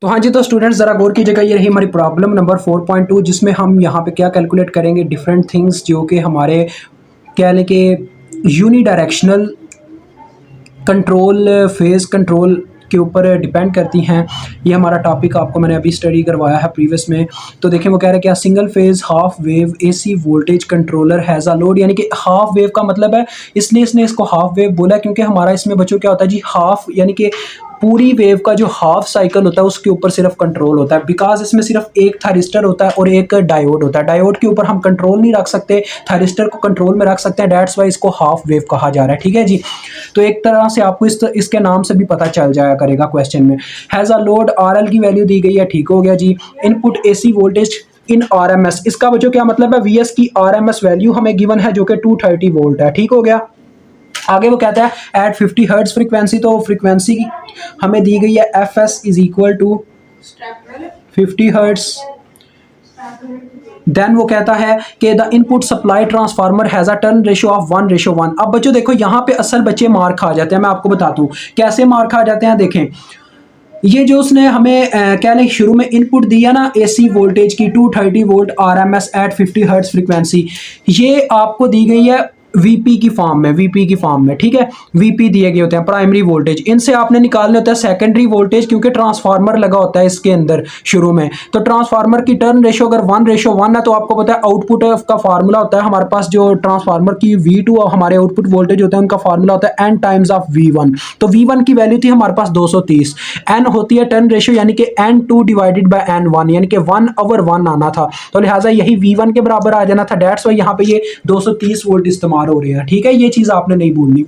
तो हाँ जी, तो स्टूडेंट्स ज़रा गौर कीजिएगा, ये रही हमारी प्रॉब्लम नंबर 4.2 जिसमें हम यहाँ पे क्या कैलकुलेट करेंगे, डिफरेंट थिंग्स जो कि हमारे क्या लें कि unidirectional control phase control के ऊपर डिपेंड करती हैं। ये हमारा टॉपिक आपको मैंने अभी स्टडी करवाया है प्रीवियस में। तो देखें वो कह रहे हैं क्या single phase half wave AC voltage controller has a load, यानी कि हाफ वेव का मतलब है, इसलिए इसने इसको हाफ वेव बोला क्योंकि हमारा इसमें बच्चों क्या होता है जी, हाफ यानी कि पूरी वेव का जो हाफ साइकिल होता है उसके ऊपर सिर्फ कंट्रोल होता है, बिकॉज इसमें सिर्फ एक थायरिस्टर होता है और एक डायोड होता है। डायोड के ऊपर हम कंट्रोल नहीं रख सकते, थायरिस्टर को कंट्रोल में रख सकते हैं, डेट्स वाई इसको हाफ वेव कहा जा रहा है। ठीक है जी, तो एक तरह से आपको इसके नाम से भी पता चल जाया करेगा क्वेश्चन में। Has a load R L की वैल्यू दी गई है, ठीक हो गया जी। Input A C voltage in R M S, इसका बच्चों क्या मतलब है, वी एस की आर एम एस वैल्यू हमें गिवन है जो कि 230 वोल्ट है, ठीक हो गया। आगे वो कहता है एट 50 हर्ट्ज फ्रीक्वेंसी, तो फ्रीक्वेंसी की हमें दी गई है F S is equal to 50 hertz. Then वो कहता है कि the input supply transformer has a turn ratio of 1:1। अब बच्चों देखो यहाँ पे असल बच्चे मार खा जाते हैं, मैं आपको बताता हूँ कैसे मार खा जाते हैं। देखें ये जो उसने हमें क्या नहीं शुरू में इनपुट दिया ना एसी वोल्टेज की 230 volt RMS at 50 hertz frequency, ये आपको दी गई है वीपी की फॉर्म में, वीपी की फॉर्म में, ठीक है। वीपी दिए गए होते हैं प्राइमरी वोल्टेज, इनसे आपने निकालने होता है सेकेंडरी वोल्टेज क्योंकि ट्रांसफार्मर लगा होता है इसके अंदर शुरू में। तो ट्रांसफार्मर की टर्न रेशियो अगर 1:1 है तो आपको पता है आउटपुट का फार्मूला होता है हमारे पास, जो ट्रांसफार्मर की V2 और हमारे आउटपुट वोल्टेज होते हैं उनका फार्मूला होता है n टाइम्स ऑफ V1। तो V1 की वैल्यू थी हमारे पास 230, n होती है टर्न रेशियो यानी कि n2 डिवाइडेड बाय n1, यानी कि 1/1 आना था, तो लिहाजा यही V1 के बराबर आ जाना था। डेट्स वाई यहाँ पे ये 230 वोल्ट इस्तेमाल हो रहे हैं, ठीक है, ये चीज़ आपने नहीं भूलनी।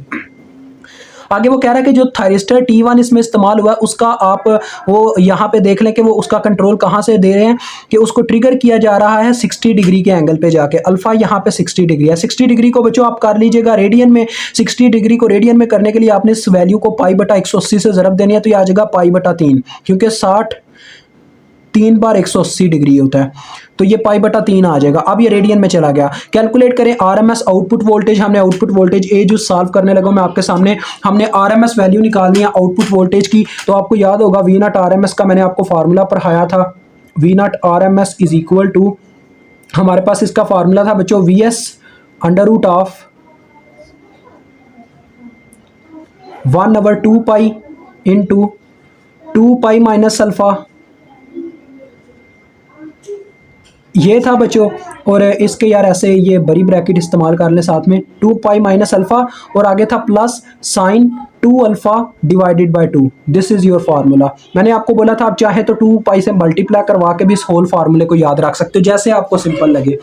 आगे वो कह रहा है कि जो थायरिस्टर T1 इसमें इस्तेमाल हुआ है उसका आप वो यहाँ पे देख लें कि वो उसका कंट्रोल कहाँ से दे रहे हैं, कि उसको ट्रिगर किया जा रहा है 60 डिग्री के एंगल पे जाके। अल्फा यहाँ पे 60 डिग्री है, 60 डिग्री को बच्चों आप कर लीजिएगा रेडियन में। 60 डिग्री को रेडियन में करने के लिए आपने इस वैल्यू को π/180 से ज़रब देनी है, तो ये आ जाएगा π/3, क्योंकि 60 3 बार 180 डिग्री होता है, तो ये π/3 आ जाएगा। अब ये रेडियन में चला गया। कैलकुलेट करें आरएमएस आउटपुट वोल्टेज, हमने आउटपुट वोल्टेज ए जो सॉल्व करने लगा मैं आपके सामने, हमने आरएमएस वैल्यू निकालनी है आउटपुट वोल्टेज की। तो आपको याद होगा वी नॉट आरएमएस का मैंने आपको फार्मूला पढ़ाया था, V naught RMS is equal to, हमारे पास इसका फार्मूला था बच्चों V S under root of 1/2 pi into 2 pi minus alpha, ये था बच्चों। और इसके यार ऐसे ये बड़ी ब्रैकेट इस्तेमाल कर लें साथ में, 2 पाई माइनस अल्फा और आगे था plus sign 2 alpha divided by 2, this is your formula. मैंने आपको बोला था आप चाहे तो 2 पाई से मल्टीप्लाई करवा के भी इस होल फार्मूले को याद रख सकते हो, जैसे आपको सिंपल लगे।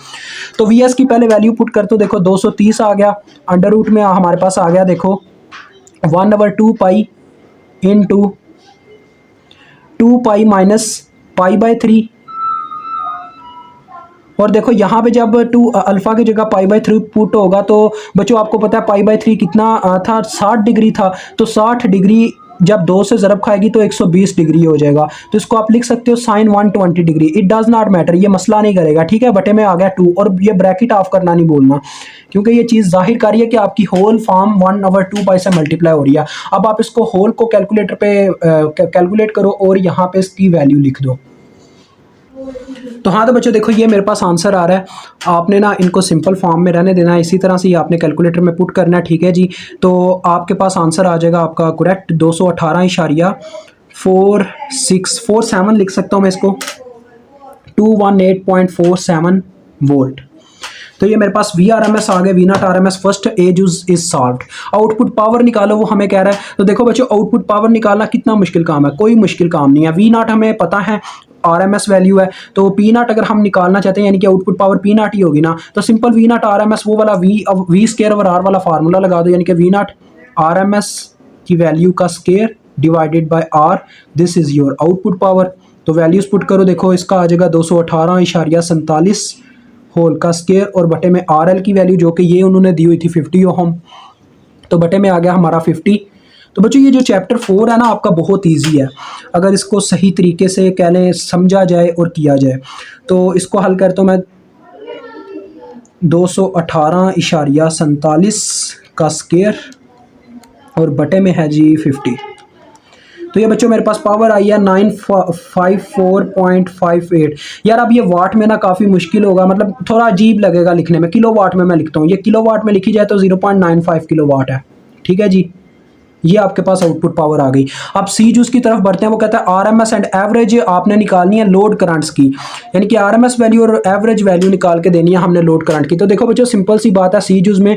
तो वी एस की पहले वैल्यू पुट कर, तो देखो 230 आ गया, अंडर रूट में हमारे पास आ गया देखो 1/2 पाई इंटू 2 पाई माइनस π/3, और देखो यहाँ पे जब 2 अल्फा की जगह π/3 पुट होगा तो बच्चों आपको पता है π/3 कितना था, 60 डिग्री था। तो 60 डिग्री जब 2 से ज़रब खाएगी तो 120 डिग्री हो जाएगा, तो इसको आप लिख सकते हो sine 120 degree. It does not matter, ये मसला नहीं करेगा, ठीक है। बटे में आ गया 2, और ये ब्रैकेट ऑफ करना नहीं भूलना, क्योंकि ये चीज़ जाहिर कर रही है कि आपकी होल फॉर्म 1/2 पाई से मल्टीप्लाई हो रही है। अब आप इसको होल को कैलकुलेटर पे कैलकुलेट करो और यहाँ पे इसकी वैल्यू लिख दो। तो हाँ, तो बच्चों देखो ये मेरे पास आंसर आ रहा है, आपने ना इनको सिंपल फॉर्म में रहने देना है, इसी तरह से ही आपने कैलकुलेटर में पुट करना है, ठीक है जी। तो आपके पास आंसर आ जाएगा आपका करेक्ट 218.467 लिख सकता हूँ मैं इसको, 218.47 वोल्ट। तो ये मेरे पास वी आर एम एस आ गए, V naught R M S first age is solved. Output power निकालो वो हमें कह रहा है, तो देखो बच्चों आउटपुट पावर निकालना कितना मुश्किल काम है, कोई मुश्किल काम नहीं है। वी नॉट हमें पता है आर एम एस वैल्यू है, तो पी नॉट अगर हम निकालना चाहते हैं यानी कि आउटपुट पावर पी नॉट ही होगी ना, तो simple V naught R M S वो वाला वी स्केयर ओवर आर वाला फार्मूला लगा दो, यानी कि V naught R M S की वैल्यू का square divided by R, this is your output power. तो वैल्यूज पुट करो, देखो इसका आ जाएगा 218.47 होल का स्केयर, और बटे में आर एल की वैल्यू जो कि ये उन्होंने दी हुई थी 50 ओहम, तो बटे में आ गया हमारा 50। तो बच्चों ये जो चैप्टर 4 है ना आपका बहुत इजी है, अगर इसको सही तरीके से कह लें समझा जाए और किया जाए। तो इसको हल करता हूँ मैं, 218.47 का स्केयर और बटे में है जी 50। तो ये बच्चों मेरे पास पावर आई है 954.58। यार अब ये वाट में ना काफ़ी मुश्किल होगा, मतलब थोड़ा अजीब लगेगा लिखने में। किलो वाट में मैं लिखता हूँ, ये किलो वाट में लिखी जाए तो 0.95 किलो वाट है। ठीक है जी, ये आपके पास आउटपुट पावर आ गई। अब सी जूस की तरफ बढ़ते हैं। वो कहता है आरएमएस एंड एवरेज आपने निकालनी है लोड करंट्स की, यानी कि आरएमएस वैल्यू और एवरेज वैल्यू निकाल के देनी है हमने लोड करंट की। तो देखो बच्चों सिंपल सी बात है, सी जूस में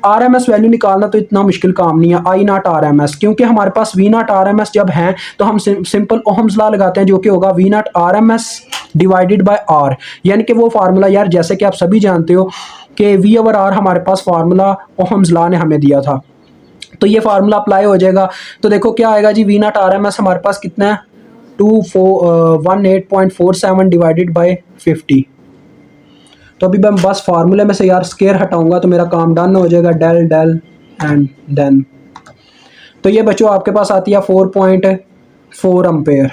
आरएमएस वैल्यू निकालना तो इतना मुश्किल काम नहीं है। आई नॉट आरएमएस, क्योंकि हमारे पास वी नॉट आरएमएस जब है तो हम सिंपल ओहम्स लॉ लगाते हैं, जो कि होगा V naught RMS divided by R, यानी कि वो फार्मूला यार जैसे कि आप सभी जानते हो कि वी ओवर आर हमारे पास फार्मूला ओहम्स लॉ ने हमें दिया था, तो ये फार्मूला अप्लाई हो जाएगा। तो देखो क्या आएगा जी, वी नॉट आरएमएस हमारे पास कितना है 18.47 डिवाइडेड बाय 50। तो अभी मैं बस फार्मूले में से यार स्केयर हटाऊंगा तो मेरा काम डन हो जाएगा, डेल डेल एंड देन। तो ये बच्चों आपके पास आती है 4.4 एम्पेयर।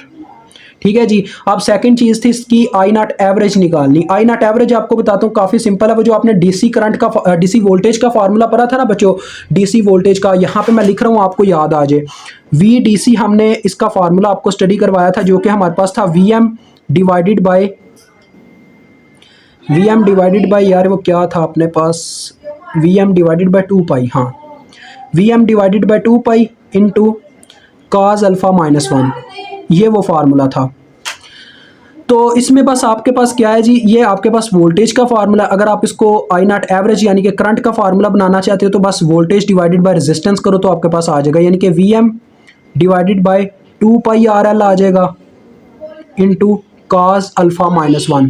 ठीक है जी। अब सेकंड चीज़ थी इसकी आई नॉट एवरेज निकालनी। आई नॉट एवरेज आपको बताता हूँ काफ़ी सिंपल है। वो जो आपने डीसी करंट का डीसी वोल्टेज का फार्मूला पढ़ा था ना बच्चों, डीसी वोल्टेज का, यहाँ पे मैं लिख रहा हूँ आपको याद आ जाए। वी डीसी हमने इसका फार्मूला आपको स्टडी करवाया था, जो कि हमारे पास था वी एम डिवाइडेड बाई यार वो क्या था अपने पास, V M divided by 2 pi. हाँ, V M divided by 2 pi into cos alpha minus 1, ये वो फार्मूला था। तो इसमें बस आपके पास क्या है जी, ये आपके पास वोल्टेज का फार्मूला। अगर आप इसको आई नॉट एवरेज यानी कि करंट का फार्मूला बनाना चाहते हो तो bus voltage divided by resistance करो तो आपके पास आ जाएगा, यानी कि V M divided by 2 pi R L आ जाएगा इंटू काज अल्फा माइनस 1।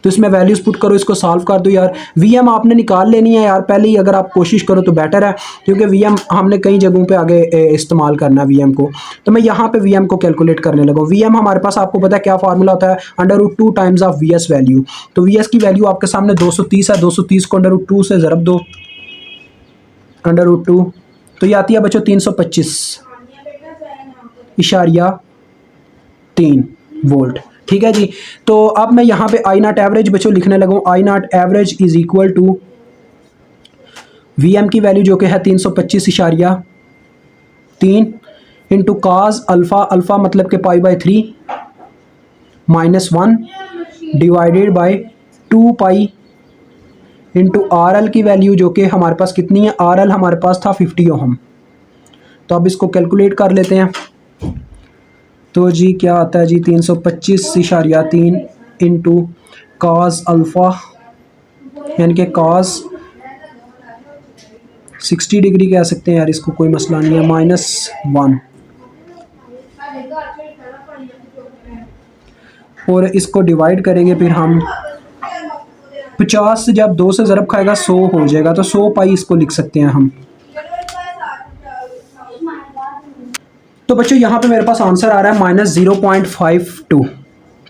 तो इसमें वैल्यूज पुट करो, इसको सॉल्व कर दो यार। वी एम आपने निकाल लेनी है यार पहले ही, अगर आप कोशिश करो तो बेटर है, क्योंकि वी एम हमने कई जगहों पे आगे इस्तेमाल करना है वी एम को। तो मैं यहाँ पे वी एम को कैलकुलेट करने लगा। वी एम हमारे पास आपको पता है क्या फार्मूला होता है, √2 times of V S value. तो वी एस की वैल्यू आपके सामने 230 है, 230 को √2 से ज़रब दो, √2 तो ये आती है बच्चों 325.3 वोल्ट। ठीक है जी। तो अब मैं यहाँ पे आई नॉट एवरेज बच्चों लिखने लगा हूँ। I not average is equal to V M की वैल्यू जो कि है 325.3 इंटू काज अल्फ़ा, अल्फ़ा मतलब के pi by 3 minus 1 divided by 2 pi into are L की वैल्यू जो कि हमारे पास कितनी है, आर एल हमारे पास था 50 ओहम। तो अब इसको कैलकुलेट कर लेते हैं। तो जी क्या आता है जी 325.3 इंटू काज अल्फ़ा, यानी कि काज 60 डिग्री कह सकते हैं यार, इसको कोई मसला नहीं है, -1। और इसको डिवाइड करेंगे फिर हम 50 से जब 2 से ज़रब खाएगा 100 हो जाएगा, तो 100 पाई इसको लिख सकते हैं हम। तो बच्चों यहाँ पे मेरे पास आंसर आ रहा है -0.52।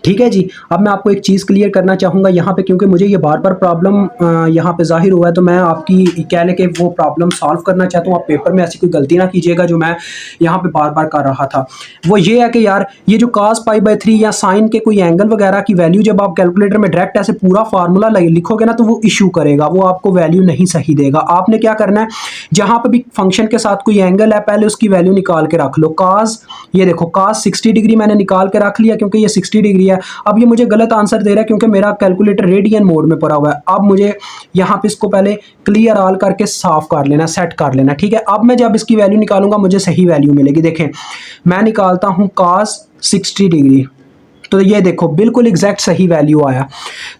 ठीक है जी। अब मैं आपको एक चीज़ क्लियर करना चाहूँगा यहाँ पे, क्योंकि मुझे ये बार बार प्रॉब्लम यहाँ पे जाहिर हुआ है, तो मैं आपकी कह लें कि वो प्रॉब्लम सॉल्व करना चाहता हूँ। आप पेपर में ऐसी कोई गलती ना कीजिएगा जो मैं यहाँ पे बार बार कर रहा था। वो ये है कि यार ये जो cos π/3 या साइन के कोई एंगल वगैरह की वैल्यू जब आप कैलकुलेटर में डायरेक्ट ऐसे पूरा फार्मूला लिखोगे ना तो वो इशू करेगा, वो आपको वैल्यू नहीं सही देगा। आपने क्या करना है, जहाँ पर भी फंक्शन के साथ कोई एंगल है पहले उसकी वैल्यू निकाल के रख लो। cos, ये देखो cos 60 डिग्री मैंने निकाल के रख लिया क्योंकि ये 60 डिग्री है। अब ये मुझे गलत आंसर दे रहा है क्योंकि मेरा कैलकुलेटर रेडियन मोड में पड़ा हुआ है। अब मुझे यहाँ पे इसको पहले क्लियर ऑल करके साफ कर लेना, सेट कर लेना। ठीक है। अब मैं जब इसकी वैल्यू निकालूंगा मुझे सही वैल्यू मिलेगी। देखें मैं निकालता हूँ cos 60 डिग्री, तो ये देखो बिल्कुल एग्जैक्ट सही वैल्यू आया।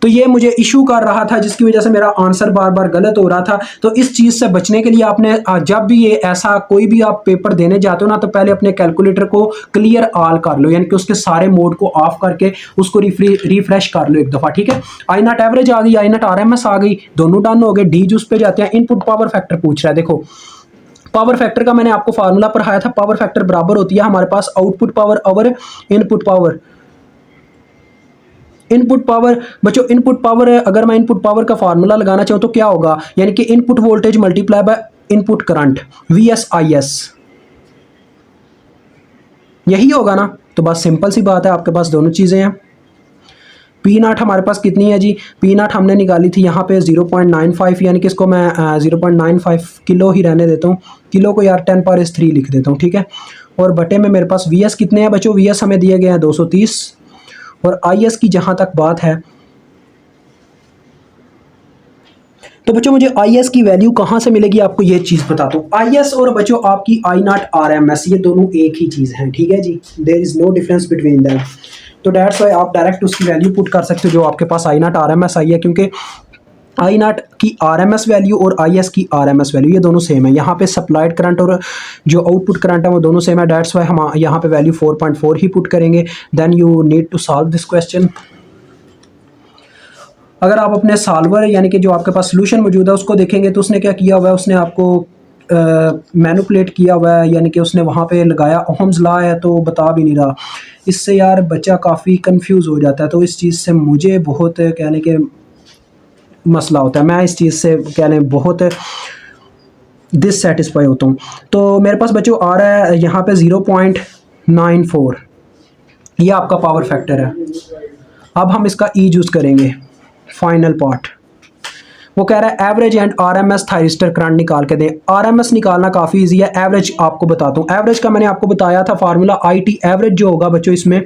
तो ये मुझे इशू कर रहा था जिसकी वजह से मेरा आंसर बार बार गलत हो रहा था। तो इस चीज़ से बचने के लिए आपने जब भी ये ऐसा कोई भी आप पेपर देने जाते हो ना तो पहले अपने कैलकुलेटर को क्लियर ऑल कर लो, यानी कि उसके सारे मोड को ऑफ करके उसको रिफ्रेश कर लो एक दफ़ा। ठीक है। आई नॉट एवरेज आ गई, आई नॉट आरएमएस आ गई, दोनों डन हो गए। डी जूस पे जाते हैं। इनपुट पावर फैक्टर पूछ रहा है। देखो पावर फैक्टर का मैंने आपको फार्मूला पढ़ाया था। पावर फैक्टर बराबर होती है हमारे पास output power over input power. Input power बच्चों, इनपुट पावर अगर मैं इनपुट पावर का फार्मूला लगाना चाहूँ तो क्या होगा, यानी कि input voltage multiply by input current VSIS, यही होगा ना। तो बस सिंपल सी बात है, आपके पास दोनों चीज़ें हैं। P0 हमारे पास कितनी है जी, P0 हमने निकाली थी यहाँ पे 0.95, यानी कि इसको मैं 0.95 किलो ही रहने देता हूँ। किलो को यार 10⁻³ लिख देता हूँ। ठीक है। और बटे में मेरे पास VS कितने हैं बच्चों, VS हमें दिए गए हैं 230। और IS की जहाँ तक बात है, तो बच्चों मुझे IS की वैल्यू कहाँ से मिलेगी आपको ये चीज़ बताता हूँ। IS और बच्चों आपकी I0 RMS ये दोनों एक ही चीज़ हैं, ठीक है जी, there is no difference between them. तो डेट्स वाई आप डायरेक्ट उसकी वैल्यू पुट कर सकते हो जो आपके पास I0 RMS आई है, क्योंकि I0 की RMS वैल्यू और IS की RMS वैल्यू ये दोनों सेम है। यहाँ पे सप्लाइड करंट और जो आउटपुट करंट है वो दोनों सेम है, डेट्स वाई हम यहाँ पे वैल्यू 4.4 ही पुट करेंगे। Then you need to solve this question. अगर आप अपने सॉल्वर यानी कि जो आपके पास सोल्यूशन मौजूद है उसको देखेंगे तो उसने क्या किया हुआ है, उसने आपको मैनिपुलेट किया हुआ है, यानी कि उसने वहाँ पे लगाया ओहम्स लॉ है तो बता भी नहीं रहा। इससे यार बच्चा काफ़ी कंफ्यूज हो जाता है, तो इस चीज़ से मुझे बहुत कहने के मसला होता है, मैं इस चीज़ से कहने बहुत डिससेटिस्फाई होता हूँ। तो मेरे पास बच्चों आ रहा है यहाँ पे 0.94, ये आपका पावर फैक्टर है। अब हम इसका यूज़ करेंगे फाइनल पार्ट। वो कह रहा है average and RMS thyristor current निकाल के दें। RMS निकालना काफ़ी इजी है, एवरेज आपको बताता हूँ। एवरेज का मैंने आपको बताया था फार्मूला, IT एवरेज जो होगा बच्चों इसमें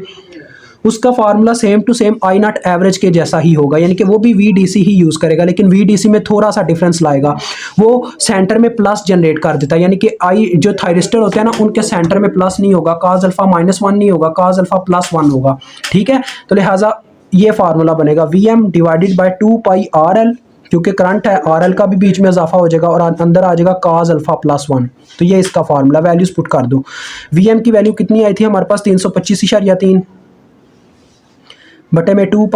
उसका formula same to same I0 average के जैसा ही होगा, यानी कि वो भी VDC ही यूज़ करेगा, लेकिन VDC में थोड़ा सा डिफरेंस लाएगा। वो सेंटर में प्लस जनरेट कर देता है, यानी कि जो थायरिस्टर होते हैं ना उनके सेंटर में प्लस नहीं होगा, काज अल्फा -1 नहीं होगा, काज अल्फा +1 होगा, ठीक है। तो लिहाजा ये फार्मूला बनेगा VM डिवाइडेड बाई 2 RL, क्योंकि करंट है RL का भी बीच में इजाफा हो जाएगा और अंदर आ जाएगा काज अल्फा +1। तो ये इसका फार्मूला, वैल्यूज पुट कर दो। VM की वैल्यू कितनी आई थी हमारे पास 325.3 बटे में 2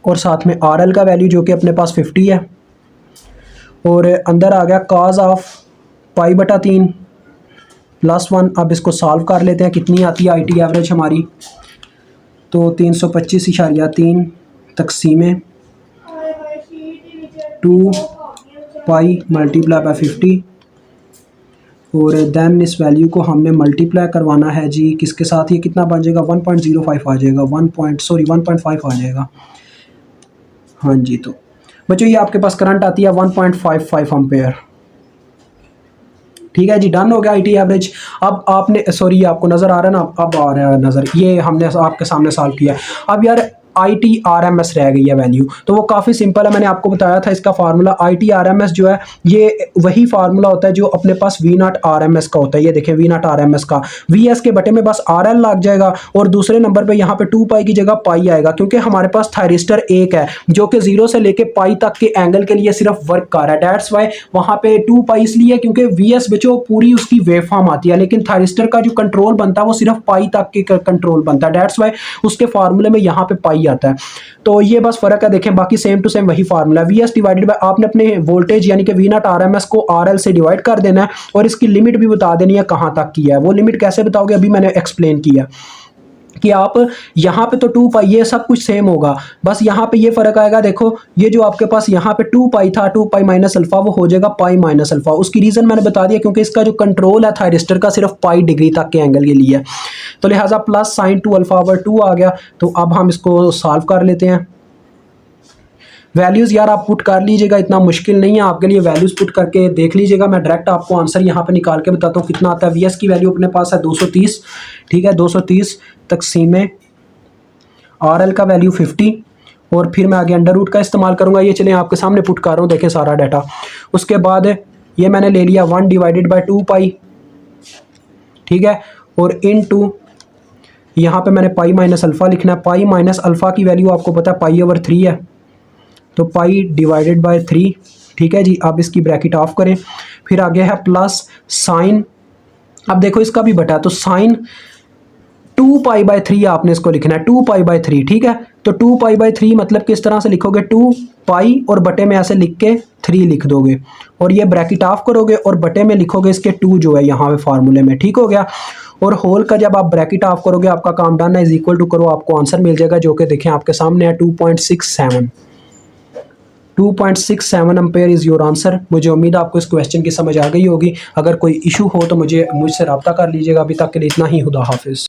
और साथ में RL का वैल्यू जो कि अपने पास 50 है, और अंदर आ गया काज ऑफ π/3 +1। अब इसको सॉल्व कर लेते हैं, कितनी आती है IT एवरेज हमारी, तो 325.3 तकसीमे 2 मल्टीप्लाई बाय 50, और देन इस वैल्यू को हमने मल्टीप्लाई करवाना है जी किसके साथ, ये कितना बन जाएगा 1.05 आ जाएगा, 1.5 आ जाएगा। हाँ जी, तो बच्चों ये आपके पास करंट आती है 1.55 एम्पेयर, ठीक है जी, डन हो गया IT एवरेज। अब आपने सॉरी ये आपको नज़र आ रहा है ना, अब आ रहा है नज़र, ये हमने आपके सामने सॉल्व किया। अब यार IT RMS रह गई है वैल्यू, तो वो काफ़ी सिंपल है, मैंने आपको बताया था इसका फार्मूला। IT RMS जो है ये वही फार्मूला होता है जो अपने पास V0 RMS का होता है। ये देखें V0 RMS का VS के बटे में बस RL लग जाएगा, और दूसरे नंबर पे यहाँ पे 2 की जगह पाई आएगा, क्योंकि हमारे पास थायरिस्टर एक है जो कि 0 से लेके पाई तक के एंगल के लिए सिर्फ वर्क कर रहा है। डेट्स वाई वहाँ पे 2 इसलिए क्योंकि VS बच्चों पूरी उसकी वेव फॉर्म आती है, लेकिन थायरिस्टर का जो कंट्रोल बनता है वो सिर्फ पाई तक के कंट्रोल बनता है। डेट्स वाई उसके फार्मूले में यहाँ पे पाई आता है, तो ये बस फर्क है। देखें बाकी सेम टू सेम वही फार्मूला है। VS डिवाइडेड बाय आपने अपने वोल्टेज यानी कि V0 RMS को RL से डिवाइड कर देना है, और इसकी लिमिट भी बता देनी है कहाँ तक की है। वो लिमिट कैसे बताओगे, अभी मैंने एक्सप्लेन किया कि आप यहाँ पे तो 2 ये सब कुछ सेम होगा, बस यहाँ पे ये फर्क आएगा। देखो ये जो आपके पास यहाँ पे 2 था, 2 माइनस अल्फा, वो हो जाएगा पाई माइनस अल्फा। उसकी रीज़न मैंने बता दिया, क्योंकि इसका जो कंट्रोल है थायरिस्टर का सिर्फ पाई डिग्री तक के एंगल के लिए, तो लिहाजा प्लस साइन 2 अल्फा/2 आ गया। तो अब हम इसको सॉल्व कर लेते हैं। वैल्यूज़ यार आप पुट कर लीजिएगा, इतना मुश्किल नहीं है आपके लिए, वैल्यूज़ पुट करके देख लीजिएगा। मैं डायरेक्ट आपको आंसर यहाँ पे निकाल के बताता हूँ कितना आता है। VS की वैल्यू अपने पास है 230, ठीक है, 230 तकसीमे RL का वैल्यू 50, और फिर मैं आगे अंडर रूट का इस्तेमाल करूँगा। ये चलें आपके सामने पुट कर रहा हूँ, देखें सारा डाटा। उसके बाद ये मैंने ले लिया 1 डिवाइडेड बाई 2 ठीक है, और इन टू यहाँ पर मैंने पाई माइनस अल्फ़ा लिखना है। पाई माइनस अल्फ़ा की वैल्यू आपको पता है π/3 है, तो पाई डिवाइडेड बाय 3, ठीक है जी। अब इसकी ब्रैकेट ऑफ करें, फिर आगे है प्लस साइन, अब देखो इसका भी बटा, तो साइन 2π/3 आपने इसको लिखना है, 2π/3, ठीक है। तो 2π/3 मतलब किस तरह से लिखोगे, 2 और बटे में ऐसे लिख के 3 लिख दोगे, और ये ब्रैकेट ऑफ करोगे और बटे में लिखोगे इसके 2 जो है यहाँ पे फार्मूले में, ठीक हो गया। और होल का जब आप ब्रैकेट ऑफ करोगे आपका काम डन है, इज इक्वल टू करो, आपको आंसर मिल जाएगा जो कि देखें आपके सामने है 2.67 एम्पेयर इज़ योर आंसर। मुझे उम्मीद है आपको इस क्वेश्चन की समझ आ गई होगी। अगर कोई इशू हो तो मुझसे रब्ता कर लीजिएगा। अभी तक के लिए इतना ही, खुदा हाफिज़।